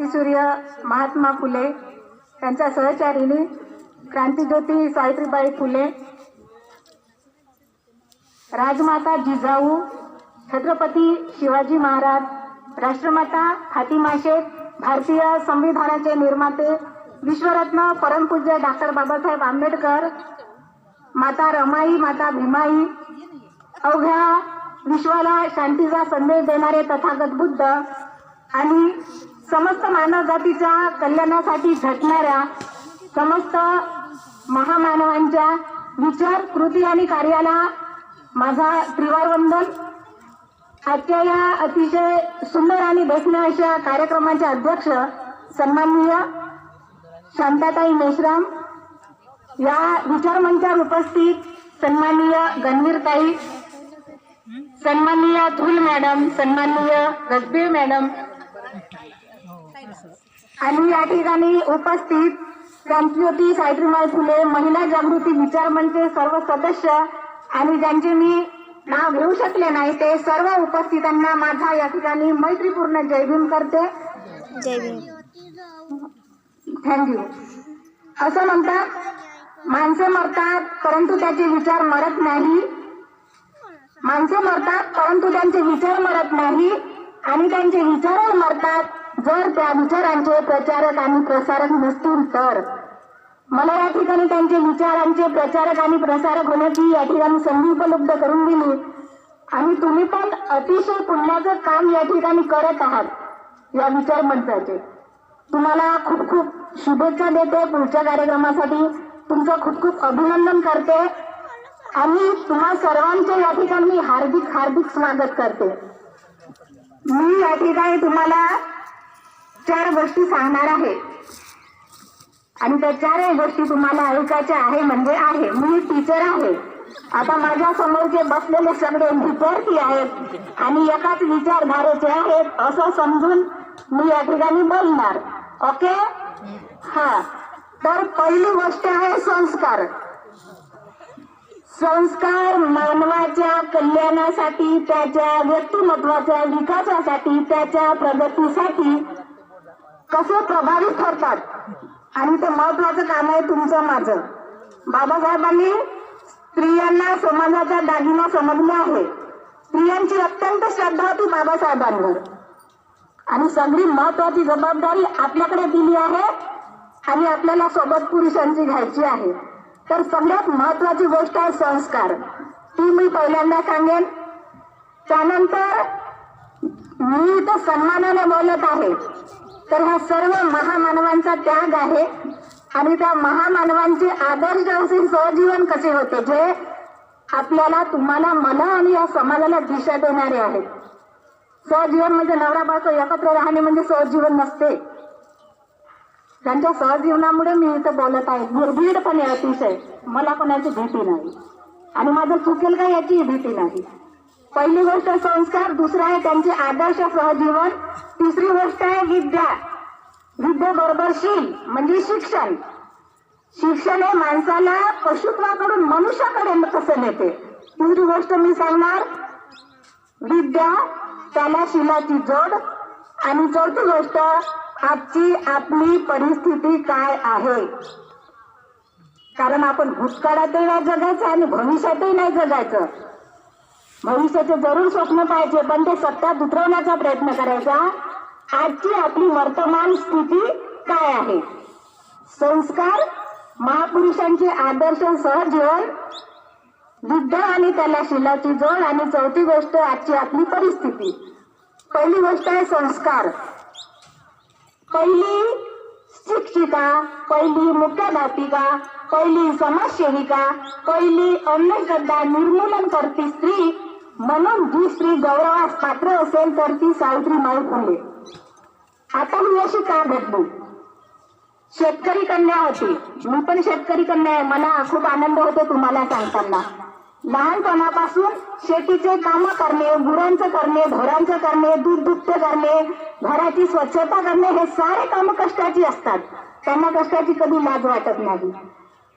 क्रांतिसूर्य महात्मा फुले त्यांच्या सहचारिणी क्रांतिज्योती सावित्रीबाई फुले, राजमाता जिजाऊ, छत्रपती शिवाजी महाराज, राष्ट्रमाता फातिमा शेख, भारतीय संविधानाचे निर्माते विश्वरत्न परमपूज्य डॉक्टर बाबासाहेब आंबेडकर, माता रमाई, माता भीमाई, अवघ्या विश्वाला शांतीचा संदेश देणारे तथागत बुद्ध आणि समस्त मानव जातीच्या कल्याणासाठी झटणाऱ्या समस्त महामानवांच्या विचार, कृती आणि कार्याला माझा त्रिवार वंदन. आजच्या या अतिशय सुंदर आणि देखण्या अशा कार्यक्रमाचे अध्यक्ष सन्माननीय शांताताई मेश्राम, या विचारमंचावर उपस्थित सन्माननीय गणवीरताई, सन्माननीय थुल मॅडम, सन्माननीय गजबे मॅडम आणि या ठिकाणी उपस्थित क्रांतिज्योती सावित्रीबाई फुले महिला जागृती विचारमंचचे सर्व सदस्य आणि ज्यांचे मी नाव घेऊ शकले नाही ते सर्व उपस्थितांना माझा या ठिकाणी मैत्रीपूर्ण जय भीम करते. जय भीम. थँक्यू. असं म्हणतात, माणसे मरतात परंतु त्याचे विचार मरत नाही. माणसे मरतात परंतु त्यांचे विचार मरत नाही आणि त्यांचे विचार मरतात जर त्या विचारांचे प्रचारक आणि प्रसारक नसतील तर. मला या ठिकाणी त्यांचे विचारांचे प्रचारक आणि प्रसारक होण्याची या ठिकाणी संधी उपलब्ध करून दिली आणि तुम्ही पण अतिशय पुण्याचं काम या ठिकाणी करत आहात. या विचार मंचाचे तुम्हाला खूप खूप शुभेच्छा देते. पुढच्या कार्यक्रमासाठी तुमचं खूप खूप अभिनंदन करते आणि तुम्हा सर्वांचे या ठिकाणी हार्दिक हार्दिक स्वागत करते. मी या ठिकाणी तुम्हाला 4 गोष्टी सांगणार आहे आणि त्या 4 गोष्टी तुम्हाला ऐकायच्या आहे म्हणजे आहे. मी टीचर आहे. आता माझ्या समोरचे बसलेले सगळे विद्यार्थी आहेत आणि एकाच विचारधारेचे आहेत असं समजून मी या ठिकाणी बोलणार. ओके? हा. तर पहिली गोष्ट आहे संस्कार. संस्कार मानवाच्या कल्याणासाठी, त्याच्या व्यक्तिमत्वाच्या विकासासाठी, त्याच्या प्रगतीसाठी कसे प्रभावी ठरतात आणि ते महत्वाचं काम आहे तुमचं माझं. बाबासाहेबांनी स्त्रियांना समाजाचा दागिना समजले आहे. स्त्रियांची अत्यंत श्रद्धा होती बाबासाहेबांवर आणि सगळी महत्वाची जबाबदारी आपल्याकडे दिली आहे आणि आपल्याला सोबत पुरुषांची घ्यायची आहे. तर सगळ्यात महत्वाची गोष्ट आहे संस्कार. ती मी पहिल्यांदा सांगेन. त्यानंतर मी इथं सन्मानाने बोलत आहे तर हा सर्व महामानवांचा त्याग आहे आणि त्या महामानवांचे आदर्श असे सहजीवन कसे होते जे आपल्याला, तुम्हाला, मला आणि या समाजाला दिशा देणारे आहेत. सहजीवन म्हणजे नवरा बायको एकत्र राहणे म्हणजे सहजीवन नसते. त्यांच्या सहजीवनामुळे मी इथं बोलत आहे. निर्भीडपणे अतिशय, मला कोणाची भीती नाही आणि माझं चुकेल का याची भीती नाही. पहिली गोष्ट संस्कार, दुसरं आहे त्यांचे आदर्श सहजीवन, तिसरी गोष्ट आहे विद्या. विद्येबरोबर शील म्हणजे शिक्षण. शिक्षण हे माणसाला पशुत्वाकडून मनुष्याकडे कसं नेते. तिसरी गोष्ट मी सांगणार विद्या, त्याला शीलाची जोड आणि चौथी गोष्ट आजची आपली परिस्थिती काय आहे. कारण आपण भूतकाळातही नाही जगायचं आणि भविष्यातही नाही जगायचं. भविष्याचे जरूर स्वप्न पाहिजे पण ते सत्यात उतरवण्याचा प्रयत्न करायचा. आजची आपली वर्तमान स्थिती काय आहे. संस्कार, महापुरुषांचे आदर्श सहजीवन, विद्या आणि त्याला शीलाची जोड आणि चौथी गोष्ट आजची आपली परिस्थिती. पहिली गोष्ट आहे संस्कार. पहिली शिक्षिका, पहिली मुख्याध्यापिका, पहिली समाजसेविका, पहिली अंधश्रद्धा निर्मूलन करती स्त्री म्हणून जी स्त्री गौरवास पात्र असेल तर ती सावित्रीबाई फुले. आता मी अशी का भेटली. शेतकरी कन्या होती. मी पण शेतकरी कन्या आहे. मला खूप आनंद होतो तुम्हाला सांगताना. लहानपणापासून शेतीचे काम करणे, गुरांचं करणे, ढोरांचं करणे, दूध दुभते करणे, घराची स्वच्छता करणे हे सारे काम कष्टाची असतात. त्यांना कष्टाची कधी लाज वाटत नाही.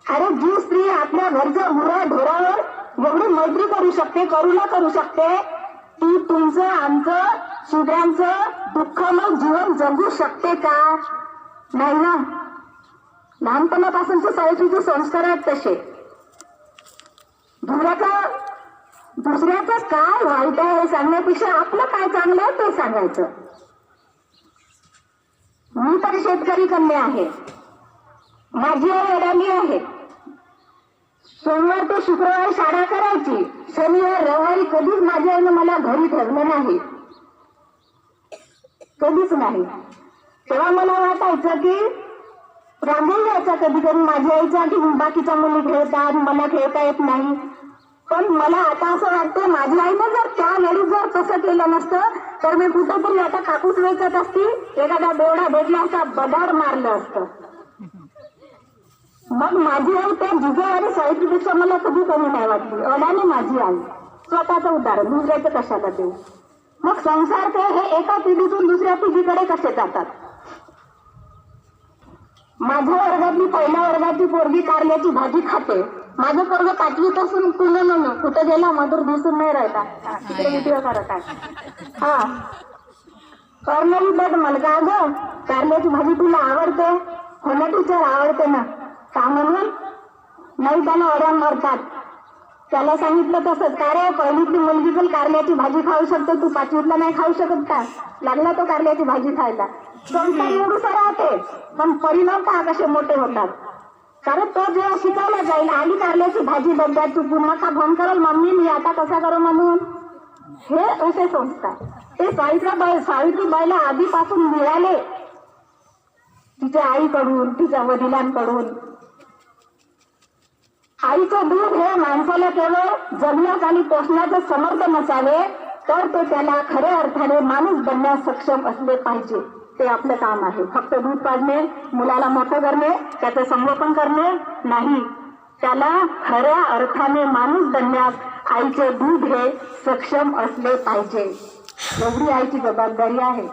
अरे जी स्त्री आपल्या घरच्या गुरा ढोरावर एवढी मैत्री करू शकते, करुणा करू शकते, ती तुमचं आमचं शूद्रांचं दुःखमय जीवन जगू शकते का? नाही ना. लहानपणापासूनचे सावित्रीचे संस्कार आहेत तसे. दुसऱ्याचं काय वाईट आहे हे सांगण्यापेक्षा आपलं काय चांगलं आहे ते सांगायचं. मी तर शेतकरी कन्या आहे. माझी आई अडाणी आहे. सोमवार ते शुक्रवार शाळा करायची. शनिवार रविवारी कधीच माझ्या आईनं मला घरी ठेवलं नाही, कधीच नाही. तेव्हा मला वाटायचं की रागही यायचा कधी कधी माझ्या आईचा की बाकीच्या मुली खेळतात, मला खेळता येत नाही. पण मला आता असं वाटतं माझ्या आईनं जर त्या वेळी जर तसं केलं नसतं तर मी कुठेतरी आता कापूस वेचत असती, एखादा बेवडा भेटला असता, बदाड मारलं असतं. मग माझी आई त्या जिजाऊ सावित्रीपेक्षा मला कधी कमी नाही वाटली. अडाणी माझी आई. स्वतःचं उदाहरण, दुसऱ्याचं कशाला देऊ. मग संसार ते हे एका पिढीतून दुसऱ्या पिढीकडे कसे जातात. माझ्या वर्गातली पहिल्या वर्गाची पोरगी कारल्याची भाजी खाते. माझं पोरग 5वीत असून कुठं गेला मधुर दिसून नाही राहिला, तिकडे व्हिडिओ करत आहे. हा कर्नल बट मुलगा, ग कारल्याची भाजी तुला आवडते? हो ना टीचर, आवडते ना. का म्हणून? नाही, त्याला अड्या मारतात. त्याला सांगितलं तसंच, का रे पहिलीतली मुलगी जर कारल्याची भाजी खाऊ शकतो, तू 5वीतला नाही खाऊ शकत का? लागला तो कारल्याची भाजी खायला. संसार एवढूसा राहते पण परिणाम का कसे मोठे होतात. कारण तो जेव्हा शिकायला जाईल, आली कारल्याची भाजी डब्यात, तू पुन्हा का फोन करेल मम्मी मी आता कसा करू म्हणून. हे असे संस्कार ते सावित्रीबाईला आधीपासून मिळाले, तिच्या आईकडून, तिच्या वडिलांकडून. आईचं दूध हे माणसाला केवळ जगण्यास आणि पोषण्याचं समर्थ नसावे, तर ते त्याला खऱ्या अर्थाने माणूस बनण्यास सक्षम असले पाहिजे. ते आपलं काम आहे. फक्त दूध काढणे, मुलाला मोठं करणे, त्याचं संगोपन करणे नाही. त्याला खऱ्या अर्थाने माणूस बनण्यास आईचे दूध हे सक्षम असले पाहिजे. एवढी आईची जबाबदारी आहे.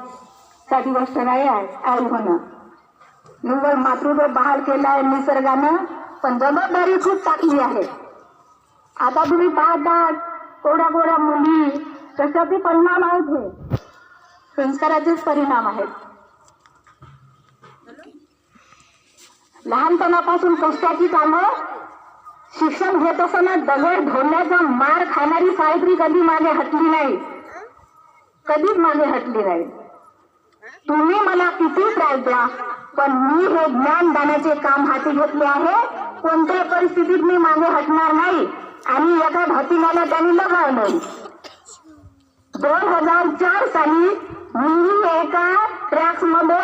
साधी गोष्ट नाही आहे आई होणं. निव्वळ मातृत्व बहाल केलाय निसर्गानं, पण जबाबदारी खूप टाकली आहे. आता तुम्ही पाहता कोड्या कोड्या मुली, कशाचे परिणाम आहेत हे संस्काराचेच परिणाम आहेत. लहानपणापासून कष्टाची कामं, शिक्षण घेत असताना दगड धोंड्याचा मार खाणारी सावित्री कधी मागे हटली नाही, कधीच मागे हटली नाही. तुम्ही मला किती त्रास द्या, पण मी हे ज्ञानदानाचे काम हाती घेतले आहे. कोणत्याही परिस्थितीत मी मागे हटणार नाही आणि एका भातीला त्यांनी लगावलं. 2004 साली मी एका ट्रॅक्स मध्ये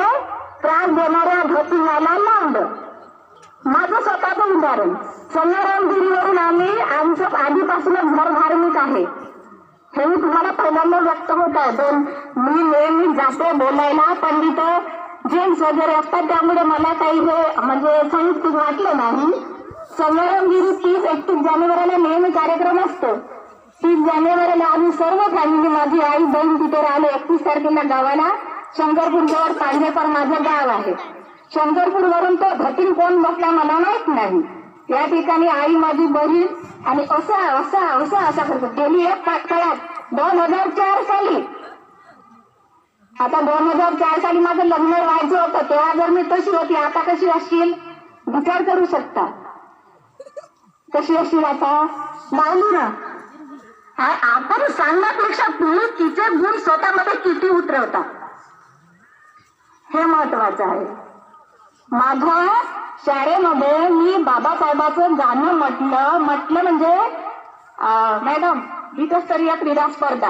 त्रास देणाऱ्या भतीला लावलं. माझं स्वतःचं उदाहरण. संग्रामगिरीवरून आमचं आधीपासूनच घर धार्मिक आहे, हे मी तुम्हाला पहिल्यांदा व्यक्त होत आहे. मी नेहमी जाते बोलायला, पंडित जेंट्स वगैरे असतात, त्यामुळे मला काही हे म्हणजे संस्कृत वाटलं नाही. संग्रामगिरी 30-31 जानेवारीला नेहमी कार्यक्रम असतो. 30 जानेवारीला आम्ही सर्व फॅमिली, माझी आई बहीण तिथे राहिले. 31 तारखेला गावाला शंकरपूर जवळ पांढरेकर माझं गाव आहे. शंकरपूर वरून तो भटीन कोण बसला मला माहित नाही. या ठिकाणी आई, माझी बहीण आणि असा करतो गेली एक काळात 2004 साली. आता 2004 साली माझं लग्न व्हायचं होतं, तेव्हा जर मी तशी होती, आता कशी असतील विचार करू शकता. कशी असतील आता? मानू ना. आपण सांगण्यापेक्षा तुम्ही तिचे गुण स्वतःमध्ये किती उतरवता हे महत्वाचं आहे. माझ्या शाळेमध्ये मी बाबासाहेबाचं गाणं म्हटलं म्हणजे मॅडम विकस्तरीय क्रीडा स्पर्धा.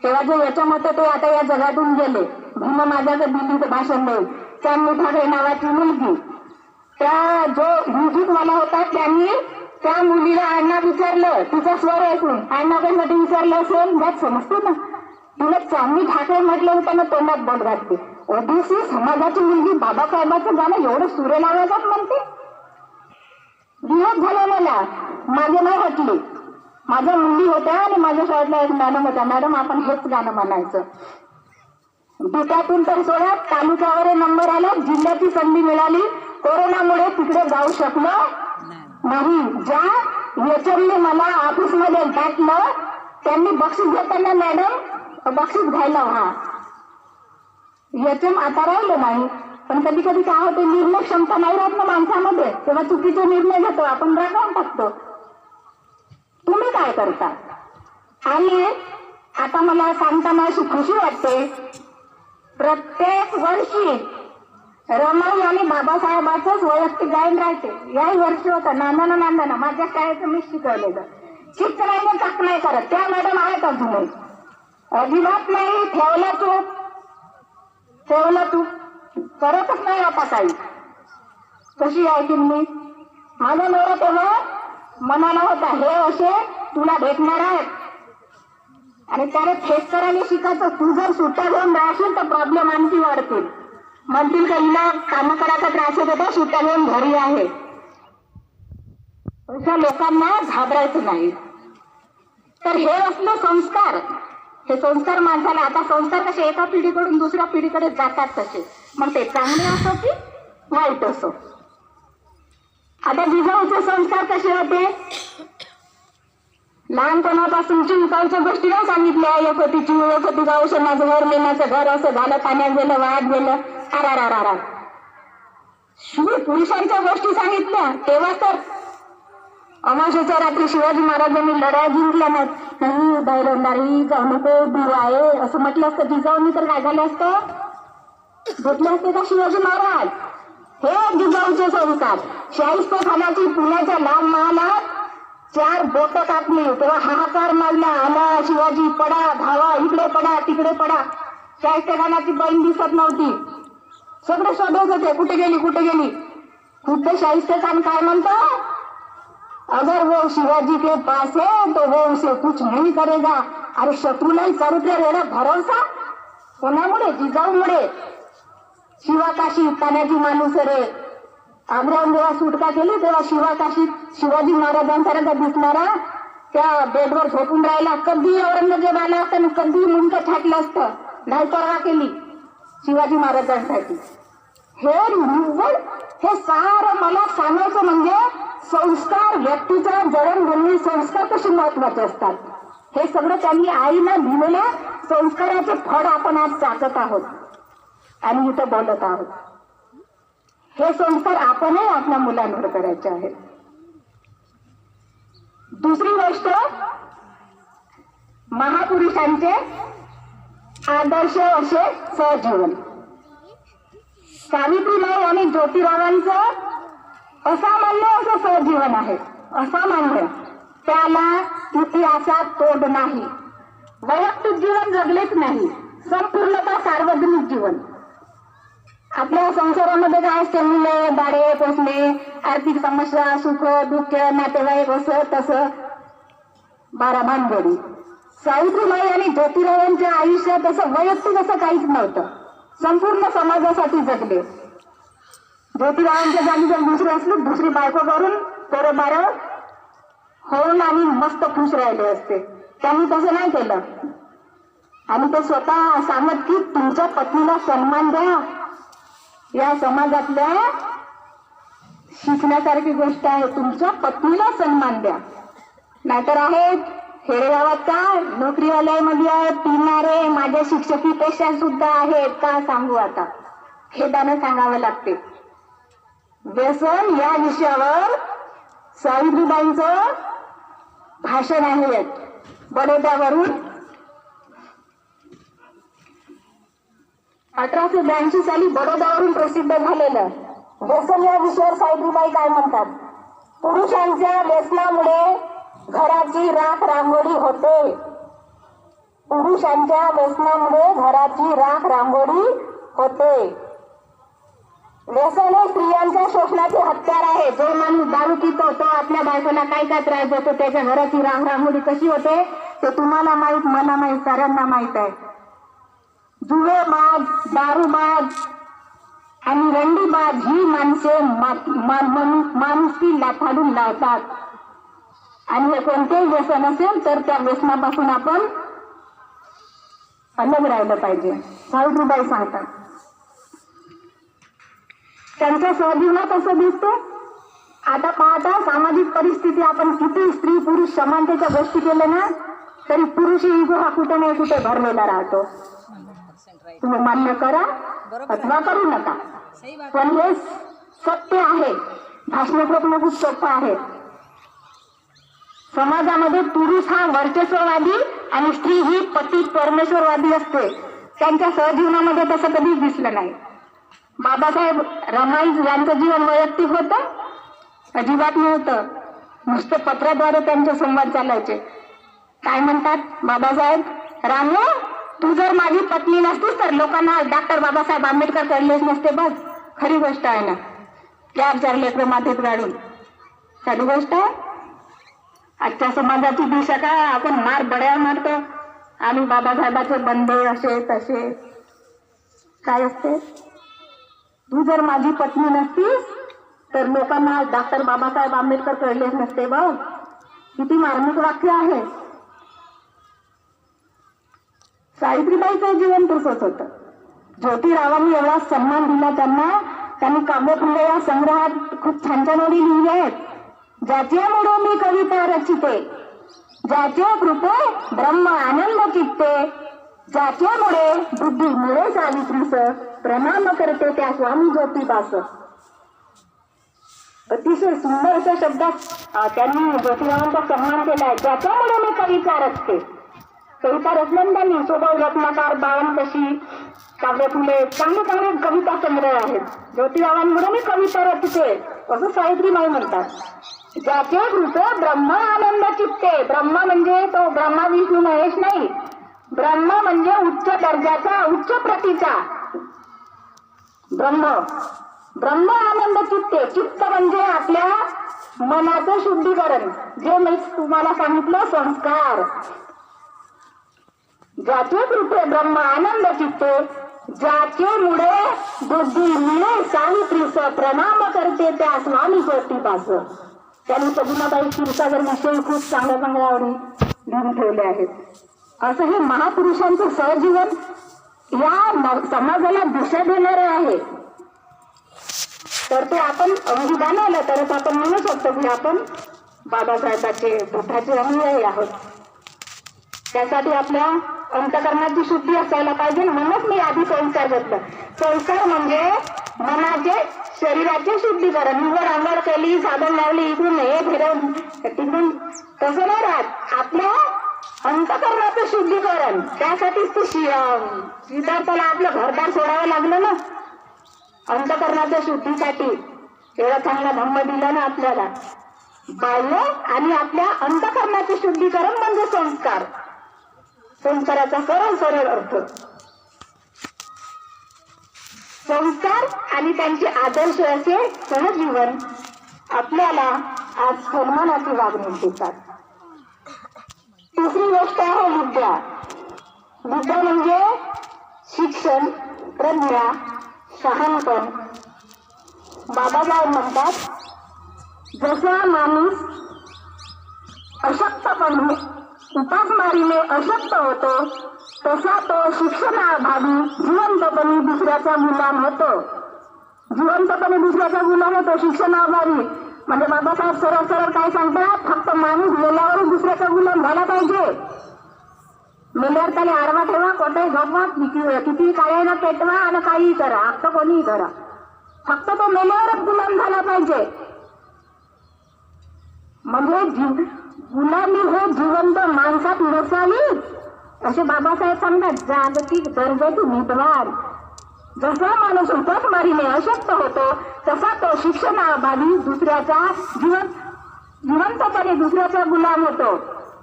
तेव्हा जे याच्यामध्ये ते आता या जगातून गेले, भीम माझ्याचं दिल्लीचं भाषण देऊन, चांदणी ठाकरे नावाची मुलगी, त्या जो म्युझिकवाला होता त्यांनी त्या मुलीला अण्णा विचारलं, तिचा स्वर ऐकून अण्णा कशासाठी विचारलं असेल यात समजते ना. तिला चांदणी ठाकरे म्हटलं होतं ना, तोंडात बोट घातली. ओबीसी समाजाची मुलगी बाबासाहेबाचं गाणं एवढं सुरे लावायचं म्हणते. विरोध झाला मला, मागे नाही हटली. माझ्या मुली होत्या आणि माझ्या शाळेतला एक मॅडम होत्या, मॅडम आपण हेच गाणं म्हणायचं. दुटातून तर सोडा, तालुक्यावर नंबर आला, जिल्ह्याची संधी मिळाली. कोरोनामुळे तिकडे जाऊ शकलो नाही. ज्या एचएमने मला ऑफिसमध्ये टाकलं त्यांनी बक्षीस घेताना मॅडम बक्षीस घ्यायला व्हा याचं आता राहिलं नाही. पण कधी कधी काय होते, निर्णय क्षमता नाही राहत ना माणसामध्ये, तेव्हा चुकीचे निर्णय घेतो आपण, रागावून टाकतो. तुम्ही काय करता? आणि आता मला सांगताना अशी खुशी वाटते, प्रत्येक वर्षी रमाई आणि बाबासाहेबांचंच वैयक्तिक गायन राहते. याही वर्षी होतं नांदाना माझ्या शाळेचं मी शिकवलेलं. शिक्षणाने टाक नाही करत, त्या मॅडम आहेत अजूनही, अजिबात नाही. ठेवलं तू करतच नाही आता काही. कशी आहे की मी, माझा नवरा तेव्हा म्हणाला होता, हे असे तुला भेटणार आहेत आणि त्याने फेस करायला शिकायचं. तू जर सुट्ट्या घेऊन राहशील तर प्रॉब्लेम आणखी वाढतील. म्हणतील का हिला काम करायचा त्रास होत होता, सुट्ट्या घेऊन घरी आहे. अशा लोकांना घाबरायचं नाही. तर हे असले संस्कार, हे संस्कार माणसाला, आता संस्कार कसे एका पिढीकडून दुसऱ्या पिढीकडे जातात तसे, मग ते चांगले असो की वाईट असो. आता जिजाऊचे संस्कार कसे होते, लहानपणापासून चिंताच्या गोष्टी नाही सांगितल्या, एकती गाव सणाचं घर लेण्याचं घर असं झालं, पाण्यात गेलं, वाहत गेलं, आरारारा. पुरुषांच्या गोष्टी सांगितल्या. तेव्हा तर अमावस्येच्या रात्री शिवाजी महाराजांनी लढाई जिंकल्या नाही, बैरंदारी जाऊ नको दूर आहे असं म्हटलं असतं जिजाऊंनी, तर काय झालं असतं, भेटले असते का शिवाजी महाराज? हे जिजाऊचे संस्कार. शाहिस्तेखानाची पुण्याच्या लाल महालात 4 बोटं कापली, तेव्हा हाहाकार मारला, आला शिवाजी, पडा, धावा, इकडे पडा, तिकडे पडा. शाहिस्तेखानाची बहीण दिसत नव्हती, सगळे शोधत होते, कुठे गेली. खुद्द शाहिस्तेखान काय म्हणतो, अगर वो शिवाजी के पास है तो वो उसे कुछ नहीं करेगा. अरे शत्रूलाही चारुत्र्य रेडा भरोसा कोणामुळे, जिजाऊमुळे. शिवाकाशी पाण्याची माणूस रे. आग्र्याहून जेव्हा सुटका केली तेव्हा शिवाकाशीत शिवाजी महाराजांसारखा दिसणारा त्या बेडवर झोपून राहिला. कधी औरंगजेब आला असतं, कधी मुंडकं छाटलं असतं, नाही परवा केली शिवाजी महाराजांसाठी. हे निव्वळ, हे सारं मला सांगायचं म्हणजे संस्कार, व्यक्तीचा जडणघडणी संस्कार कसे महत्वाचे असतात, हे सगळं त्यांनी आईनं दिलेल्या संस्काराचे फळ आपण आज चाकत आहोत आणि इथं बोलत आहोत. हे संस्कार आपणही आपल्या मुलांवर करायचे आहेत. दुसरी गोष्ट, महापुरुषांचे आदर्श असे सहजीवन. सावित्रीबाई आणि ज्योतिरावांचं असामान्य असं सहजीवन आहे. असामान्य, त्याला इतिहासात तोड नाही. वैयक्तिक जीवन जगलेच नाही, संपूर्णतः सार्वजनिक जीवन. आपल्या संसारामध्ये काय असते, मुले, बाळे, पोसणे, आर्थिक समस्या, सुख दुःख, नातेवाईक, असं तसं 12 भानगडी. सावित्रीबाई आणि ज्योतिरावांच्या आयुष्यात असं वैयक्तिक असं काहीच नव्हतं, संपूर्ण समाजासाठी जगले. ज्योतिरावांच्या जागी जर दुसरे असले, दुसरी बायको करून पोरं बारं होऊन आणि मस्त खुश राहिले असते. त्यांनी तसं नाही केलं. आणि ते स्वतः सांगत की तुमच्या पत्नीला सन्मान द्या. या समाजातल्या शिकण्यासारखी गोष्ट आहे, तुमच्या पत्नीला सन्मान द्या. नाहीतर आहेत खेडेगावात काय नोकरीवाल्यामध्ये आहेत, पिणारे माझ्या शिक्षकीपेक्षा सुद्धा आहेत. का सांगू आता, खेदानं सांगावं लागते. व्यसन या विषयावर सावित्रीबाईंचं भाषण आहे बडोद्यावरून. 1882 साली बडोद्यावरून प्रसिद्ध झालेलं व्यसन या विषयावर सावित्रीबाई काय म्हणतात, पुरुषांच्या व्यसनामुळे घराची राख रांगोळी होते. पुरुषांच्या व्यसनामुळे घराची राख रांगोळी होते. व्यसन हे स्त्रियांच्या शोषणाचे हत्यार आहे. जो माणूस दारू पितो तो आपल्या बायकोला काय काय त्रास देतो, त्याच्या घराची राख रांगोळी कशी होते ते तुम्हाला माहित, मला माहित, साऱ्यांना माहित आहे. जुवेबाज, दारूबाज आणि रंडीबाज ही माणसे माणुसकी लाथाडून लावतात. आणि हे कोणतेही व्यसन असेल तर त्या व्यसनापासून आपण अलग राहिलं पाहिजे, सावित्रीबाई सांगतात. त्यांच्या सहजीवनात असं दिसतं. आता पाहता सामाजिक परिस्थिती, आपण किती स्त्री पुरुष समानतेच्या गोष्टी केल्या ना, तरी पुरुष इगो हा कुठे नाही कुठे भरलेला राहतो. तुम्ही मान्य करा अथवा करू नका, पण हे सत्य आहे. भाषण करणं खूप सोपं आहे. समाजामध्ये पुरुष हा वर्चस्ववादी आणि स्त्री ही पती परमेश्वरवादी असते. त्यांच्या सहजीवनामध्ये तसं कधीच दिसलं नाही. बाबासाहेब रमाई यांचं जीवन वैयक्तिक होतं? अजिबात नव्हतं. नुसतं पत्राद्वारे त्यांचे संवाद चालायचे. काय म्हणतात बाबासाहेब, रामू तू जर माझी पत्नी नसतीस तर लोकांना डॉक्टर बाबासाहेब आंबेडकर कळलेच नसते. बघ, खरी गोष्ट आहे ना. 4 लेकरं मातीत गाडून खरी गोष्ट आहे. आजच्या समाजाची दिशा काय, आपण मार बड्या मारतो आणि बाबासाहेबाचे बंदे असे तसे काय असते. तू जर माझी पत्नी नसतीस तर लोकांना डॉक्टर बाबासाहेब आंबेडकर कळलेच नसते. बघ किती मार्मिक वाक्य आहे. सावित्रीबाईचं जीवन तसंच होतं. ज्योतिरावांनी एवढा सन्मान दिला त्यांनी काव्यफुले या संग्रहात खूप छान छान ओळी लिहिल्या आहेत. ज्याच्यामुळे मी कविता रचिते, ज्याचे कृपे ब्रह्म आनंद चित्ते, ज्याच्यामुळे बुद्धी मिळे सावित्रीस, प्रणाम करते त्या स्वामी ज्योतिबास. अतिशय सुंदर अशा शब्दात त्यांनी ज्योतिरावांचा सन्मान केलाय. ज्याच्यामुळे मी कविता रचते. कविता रचल्याने त्यांनी स्वभाव रत्नाकार, बावन कशी, काव्यफुले चांगले चांगले कविता संग्रह आहेत. ज्योतिरावांमुळे मी कविता रचते असं सावित्रीबाई म्हणतात. ज्याचे कृपे ब्रह्म आनंद चित्ते. ब्रह्म म्हणजे तो ब्रह्मा विष्णू महेश नाही. ब्रह्म म्हणजे उच्च दर्जाचा, उच्च प्रतीचा ब्रह्म. ब्रह्म आनंद चित्ते. चित्त म्हणजे आपल्या मनाचं शुद्धीकरण, जे मी तुम्हाला सांगितलं संस्कार. ज्याचे कृपे ब्रह्म आनंद चित्ते, ज्याचे मुळे बुद्धी मिळे सावित्रीस, प्रणाम करते त्या स्वामी ज्योतिबास. त्यांनी सगुणाबाई क्षीरसागर विषयी खूप चांगल्या चांगल्या आवडी लिहून ठेवले आहेत. असं हे महापुरुषांचं सहजीवन या समाजाला दिशा देणारे आहे. तर ते आपण अंगीदान आलं तरच आपण म्हणू शकतो की आपण बाबासाहेबांचे बुद्धाचे अनुयायी आहोत. त्यासाठी आपल्या अंतकरणाची शुद्धी असायला पाहिजे. म्हणूनच मी आधी संस्कार घेतलं. संस्कार म्हणजे मनाचे, शरीराचे शुद्धीकरण. निवड अंगड केली, साधन लावली, इकडून हे फिरवून तिकडून तसं नाही राहत. आपल्या अंतकरणाचं शुद्धीकरण. त्यासाठीच ते सिद्धार्थाला आपलं घरदार सोडावं लागलं ना. अंतकरणाच्या शुद्धीसाठी एवढा चांगला धम्म दिला ना आपल्याला. बाह्य आणि आपल्या अंतकरणाचे शुद्धीकरण म्हणजे संस्कार. संस्काराचा सरळ सरळ अर्थ संस्कार आणि त्यांचे आदर्श असे सहजीवन आपल्याला आज सन्मानाची वागणूक देतात. तिसरी गोष्ट आहे विद्या. विद्या म्हणजे शिक्षण, प्रज्ञा, शहाणपण. बाबासाहेब म्हणतात, जसा माणूस अशक्तपणे उपासमारीने अशक्त होतो तसा तो शिक्षणाअभावी जिवंतपणे दुसऱ्याचा गुलाम होतो. जिवंतपणे दुसऱ्याचा गुलाम होतो शिक्षणाअभावी. म्हणजे बाबासाहेब सरळ सरळ काय सांगतात, फक्त माणूस मेल्यावरच दुसऱ्याचा गुलाम झाला पाहिजे. मेल्यावर त्याला आडवा ठेवा, कोठे झोपवा, किती काय ना पेटवा आणि काही करा, आता कोणीही करा, फक्त तो मेल्यावरच गुलाम झाला पाहिजे. म्हणजे गुलामी हे जिवंत माणसात नसावी असे बाबासाहेब सांगतात. जागतिक दर्जाची विद्वान. जसा माणूस उपासमारीने अशक्त होतो तसा तो शिक्षणाअभावी दुसऱ्याचा जिवंतपणे दुसऱ्याचा गुलाम होतो.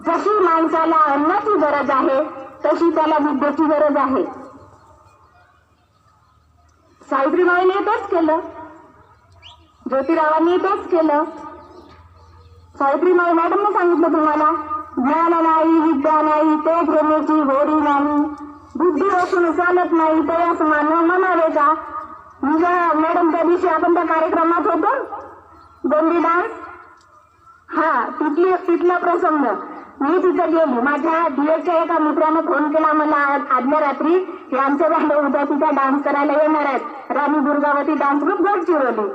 जशी माणसाला अन्नाची गरज आहे तशी त्याला विद्येची गरज आहे. सावित्रीबाईंनी तेच केलं, ज्योतिरावांनी तेच केलं. सावित्रीबाई मॅडमने सांगितलं तुम्हाला, ज्ञान नाही विद्या नाही ते प्रेमेची गोडी नाही, बुद्धी असून चालत नाही ते असं मानव म्हणावे का. मॅडम त्या दिवशी आपण त्या कार्यक्रमात होतो गोंडी डान्स, हा तिथला प्रसंग मी तिथे गेली. माझ्या डीएच्या एका मित्राने फोन केला मला आदल्या रात्री की आमच्या बँड उद्या तिथे डान्स करायला येणार आहेत. राणी दुर्गावती डान्स ग्रुप गडचिरोली.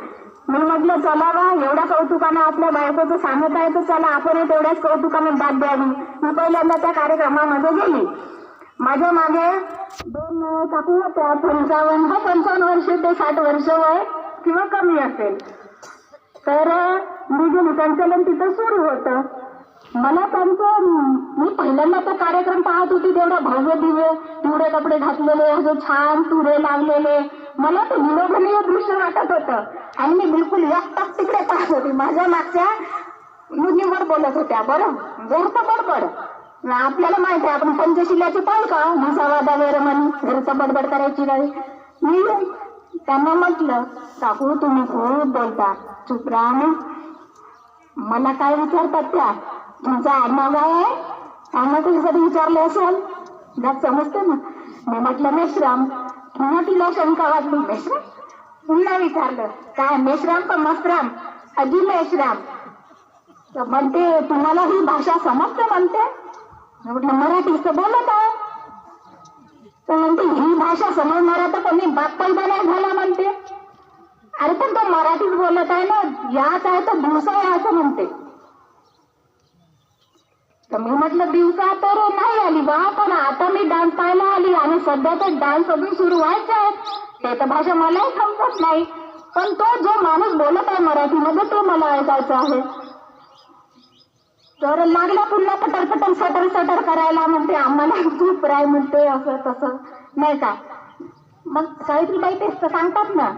मी म्हटलं चला बा, एवढ्या कौतुकानं आपल्या बायकोचं सांगत आहे तर चला आपण तेवढ्याच कौतुकानं दाद द्यावी. मी पहिल्यांदा त्या कार्यक्रमामध्ये गेली. माझ्या मागे 2 काकू होत्या, 55 वर्ष ते 60 वर्ष वय किंवा कमी असेल. तर मी गेली, संचलन तिथं सुरू होतं. मला त्यांचं, मी पहिल्यांदा तो कार्यक्रम पाहत होती, तेवढा भव्य दिव्य पिवळे कपडे घातलेले, असे छान तुरे लावलेले, मला ते विलोभनीय दृश्य वाटत होतं. आणि मी बिलकुल एकटाच तिकडे पाहत होती. माझ्या मागच्या मुलीवर बोलत होत्या, बरं घरचं बडबड. आपल्याला माहिती आहे आपण पंचशिलाचे पाहू का, म्हसावादा वेरमणी, घरचं बडबड करायची नाही. मी त्यांना म्हटलं, काकू तुम्ही खूप बोलता, चुप राहा. मला काय विचारतात त्या, तुमचं आडनाव काय आहे, त्यांना कधी विचारले असेल, त्यात समजते ना. मी म्हटलं मेश्राम. पुन्हा तिला शंका वाटली, मेश्राम. पुन्हा विचारलं काय, मेश्राम का मस्त्राम, अजी मेश्राम. तर म्हणते तुम्हाला ही भाषा समजते म्हणते. म्हटलं मराठीचं बोलत आहे. तर म्हणते ही भाषा समजणारा तर कोणी बाप पैदा नाही झाला म्हणते. अरे पण तो मराठीच बोलत आहे ना, याच आहे तर दिवसा आहे असं म्हणते. तर मी म्हटलं दिवसा तर नाही आली बा, पण आता मी डान्स पाहायला आली आणि सध्या तर डान्स अजून सुरू व्हायचे आहेत. ते तर भाषा मलाही समजत नाही, पण तो जो माणूस बोलत आहे मराठीमध्ये तो मला ऐकायचा आहे. तर लागला पुन्हा पटर सटर करायला. म्हणते आम्हाला चूप राय म्हणते, असं तसं नाही का. मग सावित्रीबाई तेच तर सांगतात ना,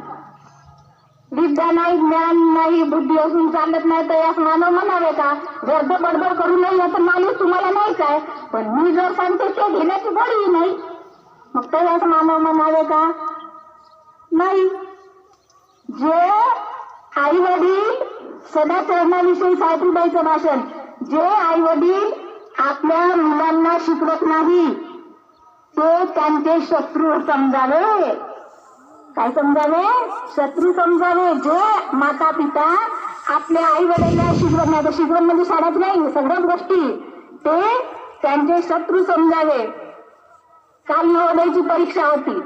विद्या नाही, ज्ञान नाही, बुद्धी असून चालत नाही तर यास मानव म्हणावे का. गर्द बडबड करू नये याचं माणूस तुम्हाला नाहीच आहे, पण मी जर सांगते ते घेण्याची बळी नाही, मग ते यास मानव म्हणावे का नाही. जे आई वडील सदा चरणाविषयी सावित्रीबाईचं भाषण, जे आई वडील आपल्या मुलांना शिकवत नाही ते त्यांचे शत्रू समजावे. काय समजावे, शत्रू समजावे. जे माता पिता आपल्या आई वडिलांना शिकवत नाही, तर शिकवण म्हणजे शाळेत नाही, सगळ्याच गोष्टी, ते त्यांचे शत्रू समजावे. काल नवोदयची परीक्षा होती.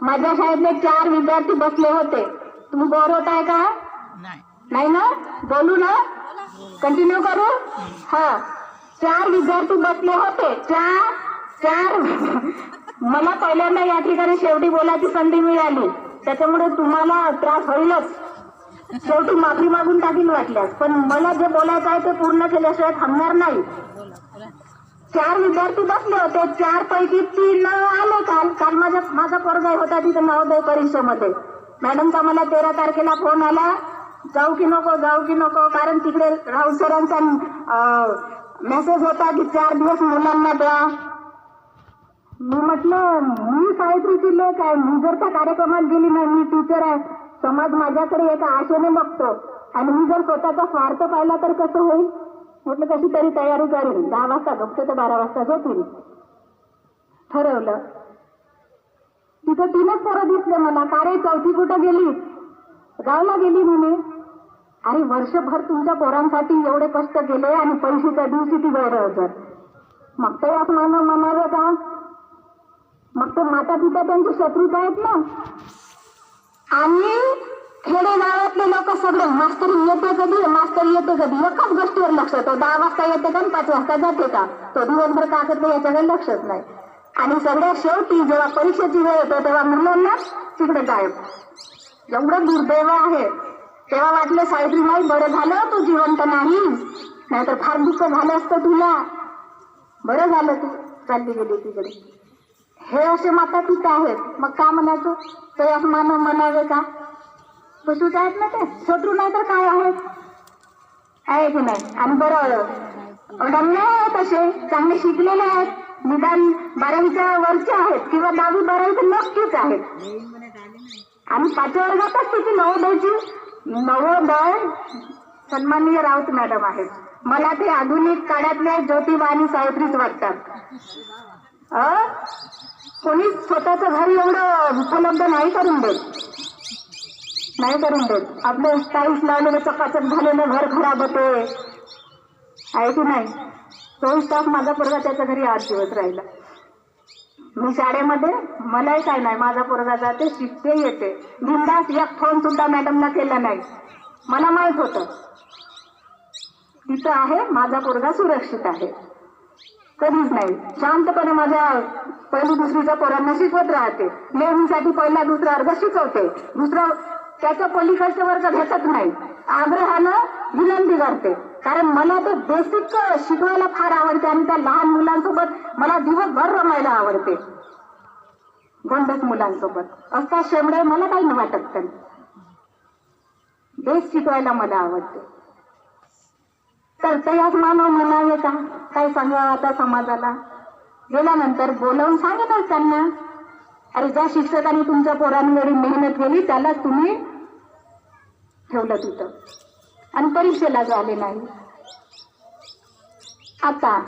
माझ्या शाळेतले 4 विद्यार्थी बसले होते. तुम्ही बोर होत आहे का, नाही ना, बोलू ना, कंटिन्यू करू. हा, 4 विद्यार्थी बसले होते. चार मला पहिल्यांदा या ठिकाणी शेवटी बोलायची संधी मिळाली, त्याच्यामुळे तुम्हाला त्रास होईलच. शेवटी माफी मागून टाकील वाटल्यास, पण मला जे बोलायचं आहे ते पूर्ण केल्याशिवाय थांबणार नाही. 4 विद्यार्थी बसले होते. 4 पैकी 3 आले. काल माझा पोरगा होता तिथे नवोदय परीक्षेमध्ये. मॅडमचा मला 13 तारखेला फोन आला, जाऊ की नको, कारण तिकडे राऊत सरांचा मेसेज होता की 4 दिवस मुलांना द्या. मी म्हटलं मी सावित्रीची लेक आहे, मी जर त्या कार्यक्रमात गेली नाही, मी टीचर आहे, समाज माझ्याकडे एका आशेने बघतो आणि मी जर स्वतःचा स्वार्थ पाहिला तर कसं होईल. म्हटलं कशी तरी तयारी करेल, 10 वाजता झोपते तर 12 वाजता झोपील. ठरवलं. तिथं 3च पोरं दिसले मला. का रे चौथी कुठं गेली, गावला गेली म्हणे. आणि वर्षभर तुमच्या पोरांसाठी एवढे कष्ट केले आणि पैशाच्या दिवशी ती गैरहजर, मग ते असं म्हणावे का. मग ते माता पिता त्यांचे शत्रूच आहेत ना. आणि खेडेगावातले लोक सगळे मास्तरी येते कधी एकाच गोष्टीवर लक्ष, तो 10 वाजता येते का 5 वाजता जाते का, तो दिवसभर का करते याच्याकडे लक्षच नाही. आणि सगळ्यात शेवटी जेव्हा परीक्षेची वेळ येतो तेव्हा मुलांना तिकडे गायब. एवढं दुर्दैव आहे. तेव्हा वाटलं सावित्रीबाई बरं झालं तू जिवंत नाहीतर फार दुःख झालं असतं तुला. बरं झालं तू चालली गेली तिकडे. हे असे माता पिता आहेत, मग का म्हणायचं, ते असं मानव म्हणावे का. पशुच आहेत ना ते, शत्रू नाही तर काय आहेत, आहे की नाही. आणि बरं रम्य आहेत, असे चांगले शिकलेले आहेत, निदान 12वीच्या वरचे आहेत किंवा 10वी 12वी नक्कीच आहेत. आणि 5व्या वर्गातच तिची नवोदय सन्माननीय राऊत मॅडम आहेत. मला ते आधुनिक काळातल्या ज्योतिबा आणि सावित्रीच वाटतात. कोणी स्वतःचं घर एवढं उपलब्ध नाही करून देत. आपलं टाईल्स लावलेलं चकाचक झालेलं घर खराब होते, आहे की नाही. 24 तास माझा पोरगा त्याच्या घरी 8 दिवस राहिला. मी शाळेमध्ये मलाही काय नाही, माझा पोरगा जाते, शिकते, येते बिनधास्त. एक फोन सुद्धा मॅडमला केला नाही. मला माहित होतं तिथं आहे माझा पोरगा सुरक्षित आहे. कधीच नाही, शांतपणे माझ्या पहिली दुसरीच्या पोरांना शिकवत राहते. नेहमीसाठी पहिला दुसरा वर्ग शिकवते, दुसरा त्याच्या पलीकडचे वर्ग घेतच नाही. आग्रहानं विनंती करते, कारण मला ते बेसिक शिकवायला फार आवडते आणि त्या लहान मुलांसोबत मला दिवसभर रमायला आवडते. गोंडस मुलांसोबत असता शेमडे मला काही नाही वाटत. त्यांनी बेस शिकवायला मला आवडते. तर त्याच मानव म्हणावे का, काय सांगावं आता समाजाला. गेल्यानंतर बोलावून सांगतच त्यांना, अरे ज्या शिक्षकांनी तुमच्या पोरांवर मेहनत केली त्यालाच तुम्ही ठेवलं तिथं आणि परीक्षेला झाले नाही. आता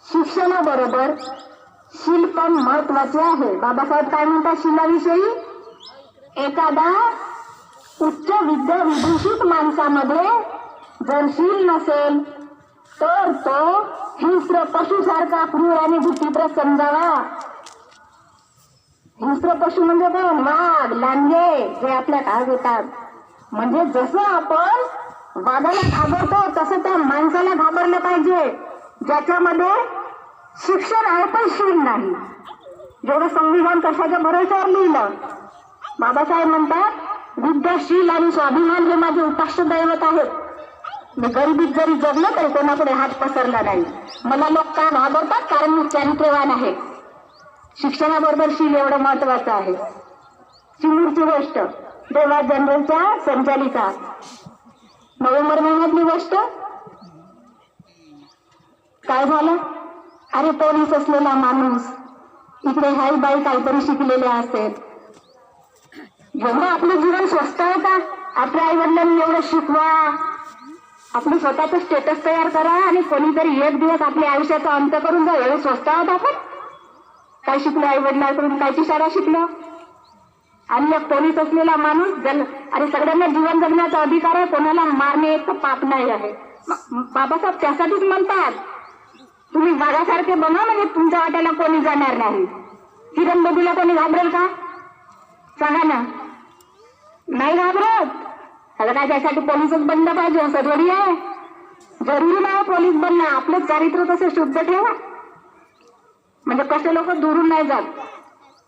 शिक्षणाबरोबर शील पण महत्वाचे आहे. बाबासाहेब काय म्हणतात शिलाविषयी, एखादा उच्च विद्या विभूषित माणसामध्ये जर शील नसेल तर तो हिंस्र पशुसारखा क्रूर आणि भीतीप्रत समजावा. हिंस्र पशु म्हणजे कोण? वाघ, लांडगे जे आपल्या काळात येतात. म्हणजे जसं आपण वाघाला घाबरतो तसं त्या माणसाला घाबरलं पाहिजे ज्याच्यामध्ये शिक्षण आहे पण शील नाही. जेवढं संविधान कशाच्या भरोश्यावर लिहिलं. बाबासाहेब म्हणतात विद्याशील आणि स्वाभिमान हे माझे उपास्य दैवत आहेत. मी गरिबीत जरी जगलो तरी कोणाकडे हात पसरला नाही. मला लोक का घाबरतात? कारण मी चारित्र्यवान आहे. शिक्षणाबरोबर शील एवढं महत्वाचं आहे. चिमूरची गोष्ट, देवा जनरलच्या संचालिका, नोव्हेंबर महिन्यातली गोष्ट. काय झालं? अरे पोलीस असलेला माणूस इकडे हाय बाई काहीतरी शिकलेले असेल. एवढं आपलं जीवन स्वस्त आहे का? आपल्या आई वडिलांनी एवढं शिकवा, आपलं स्वतःच स्टेटस तयार करा आणि कोणीतरी एक दिवस आपल्या आयुष्याचा अंत करून जा, एवढं स्वस्त आहोत आपण? काय शिकलो आई वडिलांकडून? कायची शाळा शिकलो? आणि एक पोलीस असलेला माणूस अरे सगळ्यांना जीवन जगण्याचा अधिकार आहे, कोणाला मारणे एक पाप नाही आहे. बाबासाहेब त्यासाठीच म्हणतात तुम्ही वाघासारखे बना, म्हणजे तुमच्या वाट्याला कोणी जाणार नाही. किरण मोदीला कोणी घाबरेल का? सांगा ना. नाही घाबरत. आता काय त्यासाठी पोलीसच बनलं पाहिजे असं थोडी आहे? जरुरी नाही पोलीस बनणं. आपलं चारित्र्य तसं शुद्ध ठेवा, म्हणजे कसे लोक दुरून नाही जात,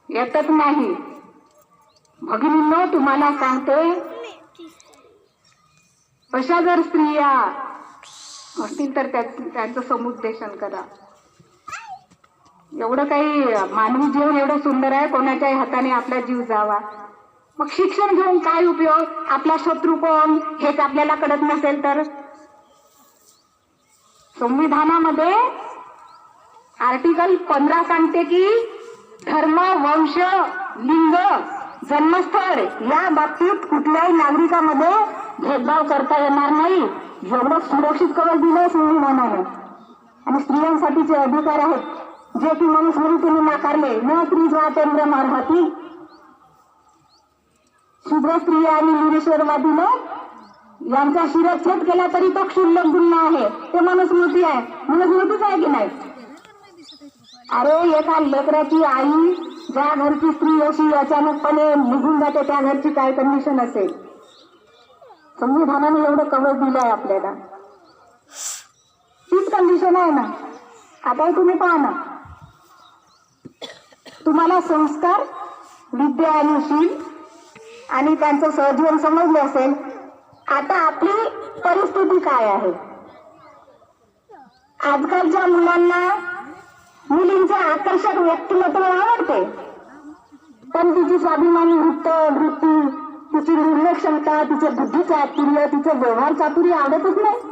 येतच नाही. भगिनींनो तुम्हाला सांगते, अशा जर स्त्रिया असतील तर त्यांचं समुपदेशन करा. एवढं काही मानवी जीवन एवढं सुंदर आहे, कोणाच्याही हाताने आपला जीव जावा. मग शिक्षण घेऊन काय उपयोग? आपला शत्रू कोण हेच आपल्याला कळत नसेल तर. संविधानामध्ये आर्टिकल 15 सांगते की धर्म, वंश, लिंग, जन्मस्थळ या बाबतीत कुठल्याही नागरिकामध्ये भेदभाव करता येणार नाही. एवढं सुरक्षित कवच दिलंय संविधानाने. आणि स्त्रियांसाठीचे अधिकार आहेत जे की मनुस्मृतीने नाकारले. न स्त्री स्वातंत्र्य अर्हति. शूद्र स्त्री आणि निरीश्वरवादीने यांचा शिरच्छेद केला तरी तो क्षुल्लक गुन्हा आहे. ते मनुस्मृती आहे. मनुस्मृतीच आहे की नाही? अरे एका लेकराची आई, ज्या घरची स्त्री अशी अचानकपणे निघून जाते त्या घरची काय कंडिशन असेल? संविधानाने एवढं कवच दिलं आहे आपल्याला. तीच कंडिशन आहे ना. आता तुम्ही पहा ना, तुम्हाला संस्कार, विद्या आणि शील आणि त्यांचं सहजीवन समजले असेल. आता आपली परिस्थिती काय आहे? आजकालच्या मुलांना मुलींचे आकर्षक व्यक्तिमत्व आवडते, पण तिची स्वाभिमानी वृत्ती, तिची निर्णय क्षमता, तिचे बुद्धी चातुर्य, तिचे व्यवहार चातुर्य आवडतच नाही.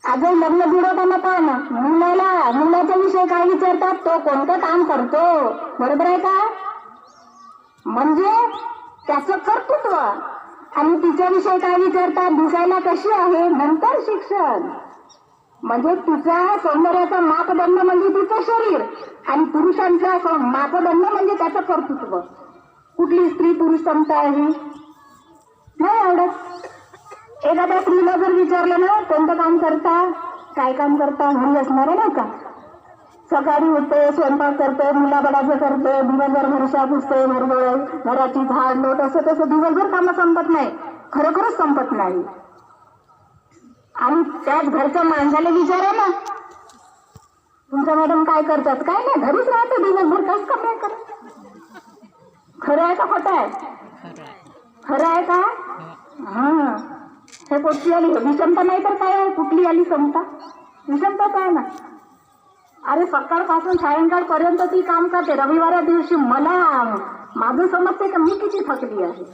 आजही लग्न जुळवताना पहा ना, मुलाच्या विषयी काय विचारतात? तो कोणतं काम करतो, बरोबर आहे का? म्हणजे त्याचं कर्तृत्व. आणि तिच्याविषयी काय विचारतात? दिसायला कशी आहे, नंतर शिक्षण. म्हणजे तिचा सौंदर्याचा मापदंड म्हणजे तिचं शरीर आणि पुरुषांचा मापदंड म्हणजे त्याचं कर्तृत्व. कुठली स्त्री पुरुष समता आहे नाही आवडत. एखाद्या स्त्रीला जर विचारलं ना कोणतं काम करता, काय काम करता, घरी असणार आहे नाही का? सकाळी उठते, स्वयंपाक करते, मुलाबाळाचं करते, दिवसभर घरशा पुसते, घराची झाड लोट असं तसं दिवसभर कामं संपत नाही. खरोखरच संपत नाही. आणि त्याच घरच्या माणसाला विचारा ना, तुमच्या मॅडम काय करतात? काय नाही, घरीच राहते दिवसभर, काहीच काम नाही करत. खरं आहे का खोटं आहे? खरं आहे का? हा, हे कुठली आली विषमता नाही तर काय आहे? कुठली आली समता? विषमताच आहे ना. अरे सकाळपासून सायंकाळपर्यंत ती काम करते. रविवारा दिवशी मला माझं समजते का मी किती थकली आहे.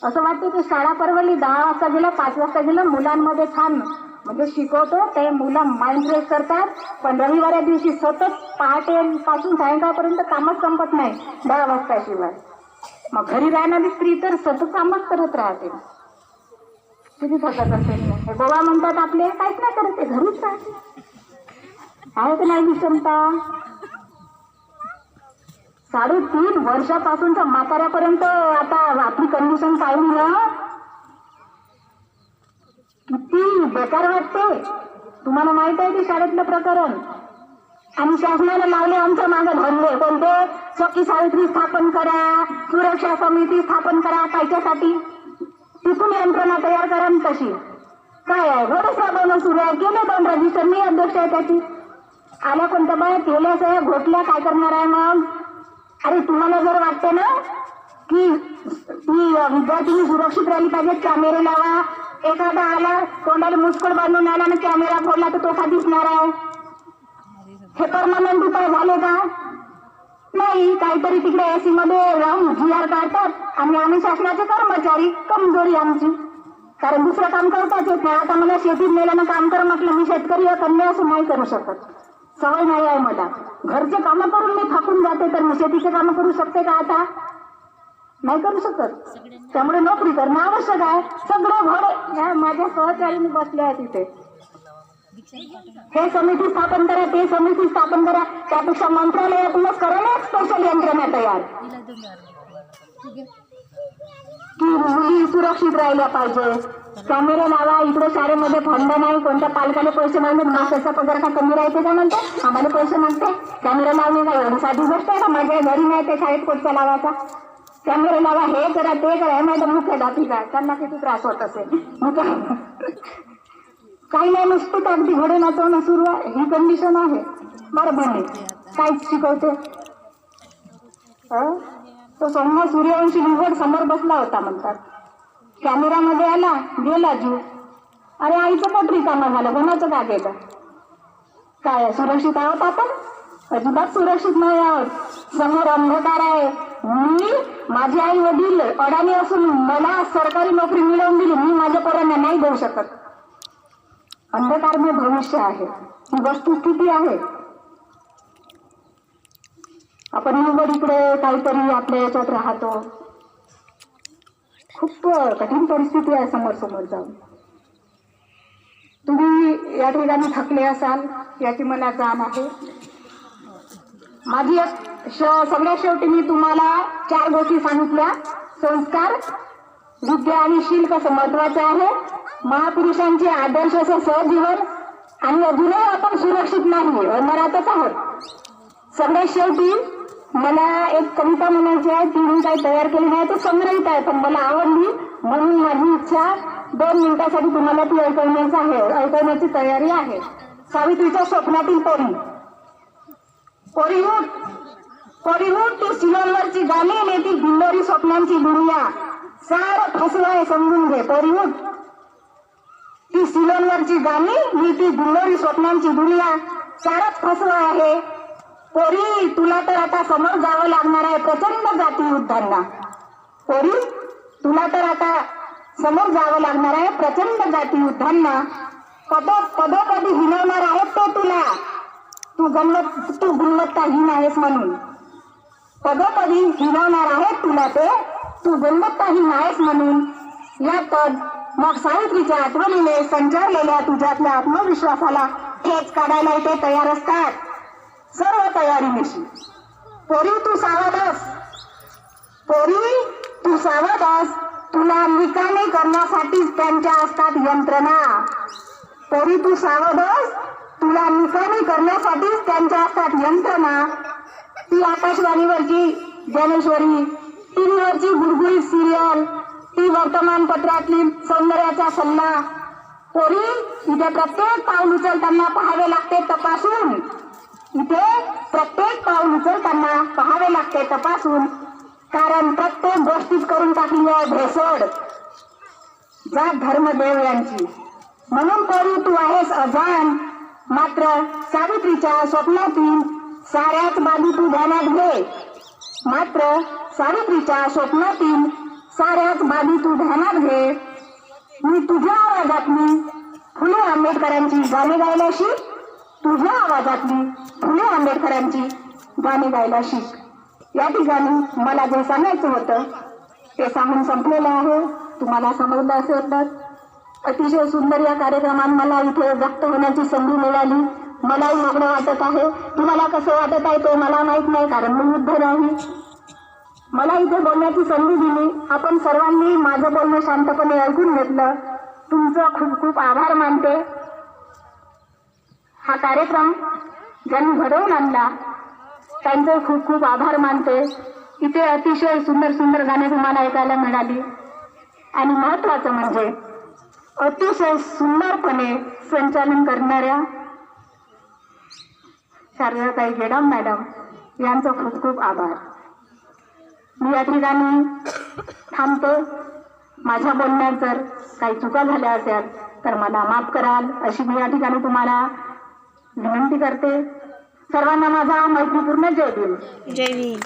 असं वाटतं की शाळा परवली, 10 वाजता गेलं, 5 वाजता गेलं, मुलांमध्ये छान म्हणजे शिकवतो, ते मुलं माइंड फ्रेश करतात. पण रविवारा दिवशी सतत पहाटेपासून सायंकाळपर्यंत कामच संपत नाही 10 वाजताशिवाय. मग घरी राहणारी स्त्री तर सतत कामच करत राहते. किती थकत असेल. हे गोवा म्हणतात आपले, काहीच नाही करत, ते घरीच राहते. आहे की नाही विषमता? 3.5 वर्षापासूनच्या म्हाताऱ्यापर्यंत आता आपली कंडिशन पाहून ना किती बेकार वाटते. तुम्हाला माहित आहे की शाळेतलं प्रकरण, आणि शासनाने लावले आमच्या मागे धरले कोणते? सखी सावित्री स्थापन करा, सुरक्षा समिती स्थापन करा. कायच्यासाठी? तिथून यंत्रणा तयार करा. तशी काय आहे? घोडच राबवणं सुरू आहे. केले 2 रजिस्टर, मी अध्यक्ष आहे त्याची. आल्या कोणत्या बाया केल्या सह्या, घोटल्या, काय करणार आहे मग? अरे तुम्हाला जर वाटते ना की विद्यार्थी सुरक्षित राहिली पाहिजे, कॅमेरे लावा. एखादा आला तोंडाला मुस्कळ बांधून आला ना कॅमेरा फोडला तर तो का दिसणार आहे? हे परमनंट उपाय झाले का? नाही. काहीतरी तिकडे एसी मध्ये राहून GR काढतात आणि आम्ही शासनाचे कर्मचारी, कमजोरी आमची, कारण दुसरं काम करताच येत नाही. आता मला शेतीत नेल्यानं काम कर म्हटलं, मी शेतकरी कन्या असं नाही करू शकत, सवय नाही आहे मला. घरचे कामं करून मी थकून जाते, तर मी शेतीचे कामं करू शकते का? आता नाही करू शकत. त्यामुळे नोकरी करणं आवश्यक आहे. सगळे घोडे माझ्या सहचारीने बसले आहेत तिथे. हे समिती स्थापन करा, ते समिती स्थापन करा. त्यापेक्षा मंत्रालयातूनच करा ना स्पेशल यंत्रणा तयार, की मुली सुरक्षित राहिल्या पाहिजे. कॅमेरे लावा. इकडे शाळेमध्ये फंड नाही, कोणत्या पालकाला पैसे मागले, मास्टरचा पगार का कमी राहते का म्हणते, आम्हाला पैसे मागते. कॅमेरा लावणे काय एवढी साधी गोष्ट आहे का? माझ्या घरी नाही ते शाळेत कोणता लावायचा? कॅमेरे लावा, हे करा, ते करा. मॅडम मुख्याध्यापिका काय, त्यांना किती त्रास होत असेल. काही नाही, नुसतं अगदी घोडे नाचवणं सुरू आहे. ही कंडिशन आहे. बरोबर नाही, काहीच शिकवते. तो सौम्य सूर्यवंशी निवड समोर बसला होता म्हणतात. कॅमेरामध्ये आला, गेला जीव. अरे आईचं पोट रिकामा झालं, कोणाचं का केलं? काय सुरक्षित आहोत आपण? अजिबात सुरक्षित नाही आहोत. समोर अंधकार आहे. मी माझे आई वडील अडाणी असून मला सरकारी नोकरी मिळवून दिली, मी माझ्या पोरांना नाही देऊ शकत. अंधकार में भविष्य आहे, ही वस्तुस्थिती आहे. आपण निवड इकडे काहीतरी आपल्या याच्यात राहतो. खूप कठीण परिस्थिती आहे समोर समोर जाऊन. तुम्ही या ठिकाणी थकले असाल याची मला जाण आहे. माझी सगळ्यात शेवटी मी तुम्हाला 4 गोष्टी सांगितल्या. संस्कार, विद्या आणि शील कसं महत्वाचं आहे, महापुरुषांचे आदर्श असं सहजीवन, आणि अजूनही आपण सुरक्षित नाही, अंधारातच आहोत. सगळ्यात शेवटी मला एक कविता म्हणायची आहे, ती मी काही तयार केली नाही, तो संग्रहित आहे, पण मला आवडली म्हणून माझी इच्छा 2 मिनिटासाठी तुम्हाला ती ऐकवण्याची तयारी आहे. सावित्रीच्या स्वप्नातील पोरी. पोरी उठ, पोरी उठ, तू सिलोनवरची गाणी नेती दिंडोरी स्वप्नांची दुनिया, सारं फसवं आहे समजून घे. पोरी उठ, ती सिलोनवरची गाणी नीती दिंडोरी स्वप्नांची दुनिया, सारंच फसवं आहे. पोरी तुला तर आता समोर जावं लागणार आहे प्रचंड जाती युद्धांना. पोरी तुला तर आता समोर जावं लागणार आहे प्रचंड जाती युद्धांना. पदोपदी हिनवणार आहेत ते तुला, तू गुणवत्ताहीन आहेस म्हणून. पदोपदी हिनवणार आहेत तुला ते, तू गुणवत्ताहीन आहेस म्हणून. यात मग सावित्रीच्या आठवणीने संचारलेल्या तुझ्यातल्या आत्मविश्वासाला ठेच काढायला ते तयार असतात, सर्व तयारीनिशी. पोरी तू सावधास, पोरी तू सावधास, तुला निकामी करण्यासाठीच त्यांच्या असतात यंत्रणा. पोरी तू सावधास, तुला निकामी करण्यासाठीच त्यांच्या असतात यंत्रणा. ती आकाशवाणीवरची ज्ञानेश्वरी, टीव्हीवरची गुळगुळीत सिरियल, ती वर्तमानपत्रातील सौंदर्याचा सल्ला. पोरी, इथे प्रत्येक पाऊल उचलताना पाहावे लागते तपासून. इथे प्रत्येक पाऊल उचलताना पाहावे लागते तपासून. कारण प्रत्येक गोष्टीच करून टाकली आहे भेसळ जात धर्मदेव यांची. म्हणून पोरी, तू आहेस अजाण, मात्र सावित्रीच्या स्वप्नातील साऱ्याच बाबी तू ध्यानात घे. मात्र सावित्रीच्या स्वप्नातील साऱ्याच बाबी तू ध्यानात घे. मी तुझ्या आवाजातली फुले आंबेडकरांची गाणी गायला शिक. तुझ्या आवाजातली फुले आंबेडकरांची गाणी गायला शिक. या ठिकाणी मला जे सांगायचं होतं ते सांगून संपलेलं आहे. तुम्हाला समजलं असेल तर. अतिशय सुंदर या कार्यक्रमात मला इथे व्यक्त होण्याची संधी मिळाली. मलाही मोकळं वाटत आहे. तुम्हाला कसं वाटत आहे ते मला माहित नाही, कारण मी युद्ध नाही. मला इथे बोलण्याची संधी दिली. आपण सर्वांनी माझं बोलणं शांतपणे ऐकून घेतलं. तुमचं खूप खूप आभार मानते. हा कार्यक्रम ज्यांनी घडवून आणला त्यांचे खूप खूप आभार मानते. इथे अतिशय सुंदर सुंदर गाणे तुम्हाला ऐकायला मिळाली. आणि महत्वाचं म्हणजे अतिशय सुंदरपणे संचालन करणाऱ्या शारदाताई गेडाम मॅडम यांचं खूप खूप आभार. मी या ठिकाणी थांबते. माझ्या बोलण्यात जर काही चुका झाल्या असेल तर मला माफ कराल अशी मी या ठिकाणी तुम्हाला विनंती करते. सर्वांना माझा मैत्रीपूर्ण जय भीम. जय भीम.